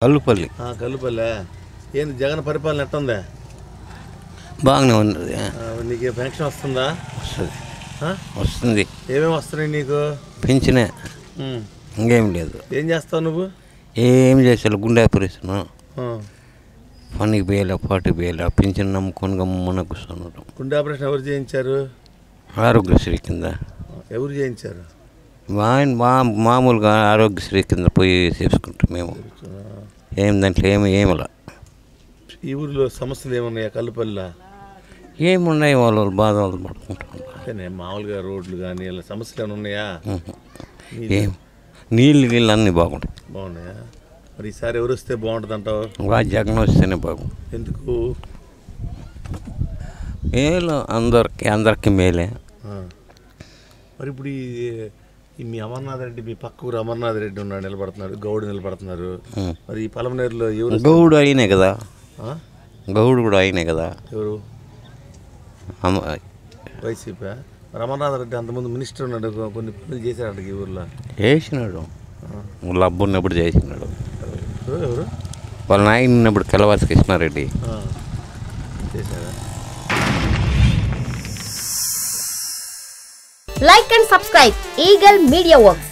కల్లుపల్లి. కల్లుపల్లి. ఏంది జగన్ పరిపాలన ఎట్టుందా? బాగానే ఉన్నది. నీకు పెన్షన్ వస్తుందా? వస్తుంది. ఏమేమి వస్తున్నాయి నీకు? పెంచినే, ఇంకేం లేదు. ఏం చేస్తావు నువ్వు? ఏం చేసావు? గుండె ఆపరేషన్ పనికి పోయేలా, పాటికి పోయేలా, పింఛన్ నమ్ముకొని గమ్మున కూర్చున్నాడు. గుండె ఆపరేషన్ ఎవరు చేయించారు? ఆరోగ్యశ్రీ కింద. ఎవరు చేయించారు? మామూలుగా ఆరోగ్యశ్రీ కింద పోయి చేసుకుంటాం మేము. ఏం దాంట్లో ఏమలా. ఈ ఊరిలో సమస్యలు ఏమున్నాయా? కల్లుపల్లిలో ఏమున్నాయి? వాళ్ళు బాధలు పడుకుంటాం. మామూలుగా రోడ్లు కానీ ఇలా సమస్యలు ఏమైనా ఉన్నాయా? ఏం నీళ్ళు అన్నీ బాగున్నాయా? మరి ఈసారి ఎవరు వస్తే బాగుంటుంది అంటావు? జగన్ వస్తేనే బాగుంది. ఎందుకు? మేలు, అందరికి మేలే. మరి ఇప్పుడు మీ అమర్నాథ్ రెడ్డి, మీ పక్క ఊరు అమర్నాథ్ రెడ్డి ఉన్నాడు, నిలబడుతున్నాడు, గౌడు నిలబడుతున్నారు. మరి ఈ పలమనేరులో ఎవరు? గౌడు అయినే కదా. గౌడు కూడా అయినే కదా. ఎవరు? వైసీపీ. మరి అమర్నాథ్ రెడ్డి అంతకుముందు మినిస్టర్ ఉన్నాడు, కొన్ని పనులు చేశాడు ఈ ఊర్లో. చేసినాడు, వాళ్ళ అబ్బు ఉన్నప్పుడు చేసినాడు. ఎవరు? వాళ్ళ నాయన ఉన్నప్పుడు కెలవాసి కృష్ణారెడ్డి చేశాడా? Like and subscribe Eagle Media Works.